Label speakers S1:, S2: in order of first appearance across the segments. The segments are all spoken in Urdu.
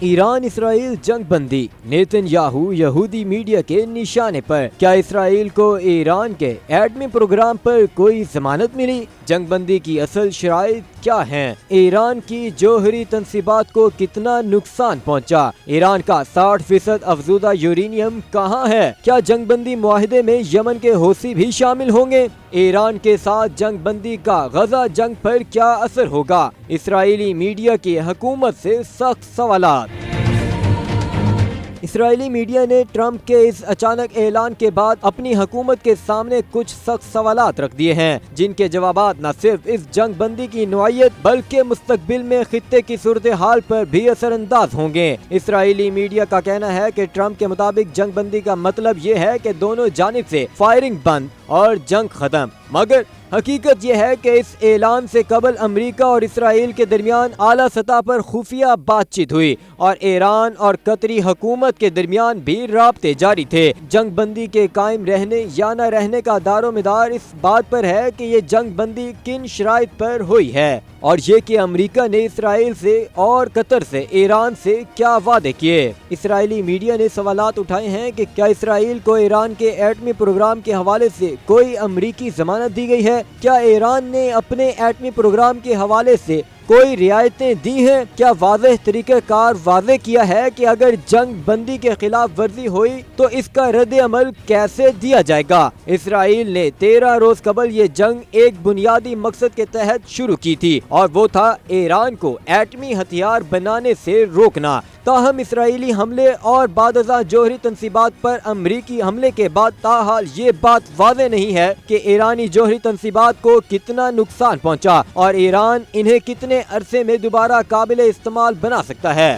S1: ایران اسرائیل جنگ بندی، نیتن یاہو یہودی میڈیا کے نشانے پر۔ کیا اسرائیل کو ایران کے ایٹمی پروگرام پر کوئی ضمانت ملی؟ جنگ بندی کی اصل شرائط کیا ہیں؟ ایران کی جوہری تنصیبات کو کتنا نقصان پہنچا؟ ایران کا 60% افزودہ یورینیم کہاں ہے؟ کیا جنگ بندی معاہدے میں یمن کے حوثی بھی شامل ہوں گے؟ ایران کے ساتھ جنگ بندی کا غزہ جنگ پر کیا اثر ہوگا؟ اسرائیلی میڈیا کی حکومت سے سخت سوالات۔ اسرائیلی میڈیا نے ٹرمپ کے اس اچانک اعلان کے بعد اپنی حکومت کے سامنے کچھ سخت سوالات رکھ دیے ہیں، جن کے جوابات نہ صرف اس جنگ بندی کی نوعیت بلکہ مستقبل میں خطے کی صورتحال پر بھی اثر انداز ہوں گے۔ اسرائیلی میڈیا کا کہنا ہے کہ ٹرمپ کے مطابق جنگ بندی کا مطلب یہ ہے کہ دونوں جانب سے فائرنگ بند اور جنگ ختم، مگر حقیقت یہ ہے کہ اس اعلان سے قبل امریکہ اور اسرائیل کے درمیان اعلیٰ سطح پر خفیہ بات چیت ہوئی اور ایران اور قطری حکومت کے درمیان بھی رابطے جاری تھے۔ جنگ بندی کے قائم رہنے یا نہ رہنے کا دار و مدار اس بات پر ہے کہ یہ جنگ بندی کن شرائط پر ہوئی ہے، اور یہ کہ امریکہ نے اسرائیل سے اور قطر سے ایران سے کیا وعدے کیے۔ اسرائیلی میڈیا نے سوالات اٹھائے ہیں کہ کیا اسرائیل کو ایران کے ایٹمی پروگرام کے حوالے سے کوئی امریکی ضمانت دی گئی ہے؟ کیا ایران نے اپنے ایٹمی پروگرام کے حوالے سے کوئی رعایتیں دی ہیں؟ کیا واضح طریقہ کار واضح کیا ہے کہ اگر جنگ بندی کے خلاف ورزی ہوئی تو اس کا رد عمل کیسے دیا جائے گا؟ اسرائیل نے 13 روز قبل یہ جنگ ایک بنیادی مقصد کے تحت شروع کی تھی، اور وہ تھا ایران کو ایٹمی ہتھیار بنانے سے روکنا۔ تاہم اسرائیلی حملے اور بعد ازاں جوہری تنصیبات پر امریکی حملے کے بعد تاحال یہ بات واضح نہیں ہے کہ ایرانی جوہری تنصیبات کو کتنا نقصان پہنچا اور ایران انہیں کتنے عرصے میں دوبارہ قابل استعمال بنا سکتا ہے۔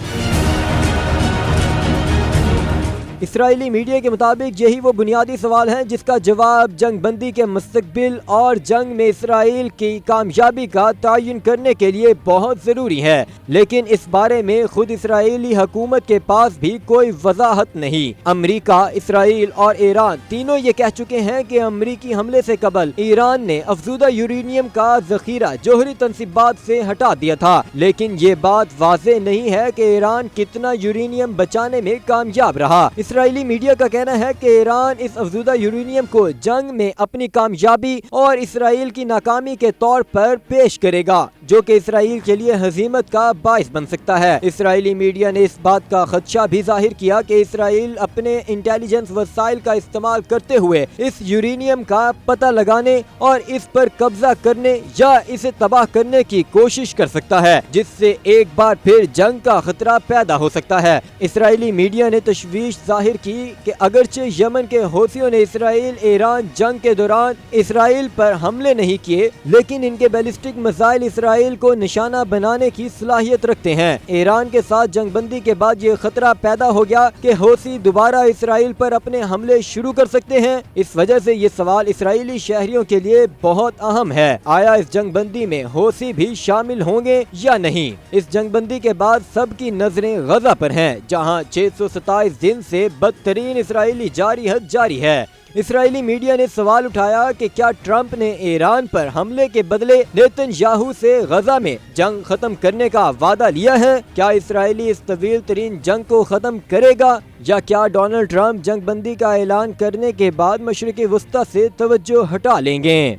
S1: اسرائیلی میڈیا کے مطابق یہی وہ بنیادی سوال ہیں جس کا جواب جنگ بندی کے مستقبل اور جنگ میں اسرائیل کی کامیابی کا تعین کرنے کے لیے بہت ضروری ہے، لیکن اس بارے میں خود اسرائیلی حکومت کے پاس بھی کوئی وضاحت نہیں۔ امریکہ، اسرائیل اور ایران تینوں یہ کہہ چکے ہیں کہ امریکی حملے سے قبل ایران نے افزودہ یورینیم کا ذخیرہ جوہری تنصیبات سے ہٹا دیا تھا، لیکن یہ بات واضح نہیں ہے کہ ایران کتنا یورینیم بچانے میں کامیاب رہا۔ اسرائیلی میڈیا کا کہنا ہے کہ ایران اس افزودہ یورینیم کو جنگ میں اپنی کامیابی اور اسرائیل کی ناکامی کے طور پر پیش کرے گا، جو کہ اسرائیل کے لیے ہزیمت کا باعث بن سکتا ہے۔ اسرائیلی میڈیا نے اس بات کا خدشہ بھی ظاہر کیا کہ اسرائیل اپنے انٹیلیجنس وسائل کا استعمال کرتے ہوئے اس یورینیم کا پتہ لگانے اور اس پر قبضہ کرنے یا اسے تباہ کرنے کی کوشش کر سکتا ہے، جس سے ایک بار پھر جنگ کا خطرہ پیدا ہو سکتا ہے۔ اسرائیلی میڈیا نے تشویش ظاہر کی کہ اگرچہ یمن کے حوثیوں نے اسرائیل ایران جنگ کے دوران اسرائیل پر حملے نہیں کیے، لیکن ان کے بیلسٹک میزائل اسرائیل کو نشانہ بنانے کی صلاحیت رکھتے ہیں۔ ایران کے ساتھ جنگ بندی کے بعد یہ خطرہ پیدا ہو گیا کہ حوثی دوبارہ اسرائیل پر اپنے حملے شروع کر سکتے ہیں۔ اس وجہ سے یہ سوال اسرائیلی شہریوں کے لیے بہت اہم ہے، آیا اس جنگ بندی میں حوثی بھی شامل ہوں گے یا نہیں؟ اس جنگ بندی کے بعد سب کی نظریں غزہ پر ہیں، جہاں 627 دن سے بدترین اسرائیلی جارحیت جاری ہے۔ اسرائیلی میڈیا نے سوال اٹھایا کہ کیا ٹرمپ نے ایران پر حملے کے بدلے نیتن یاہو سے غزہ میں جنگ ختم کرنے کا وعدہ لیا ہے؟ کیا اسرائیلی اس طویل ترین جنگ کو ختم کرے گا، یا کیا ڈونلڈ ٹرمپ جنگ بندی کا اعلان کرنے کے بعد مشرق وسطی سے توجہ ہٹا لیں گے؟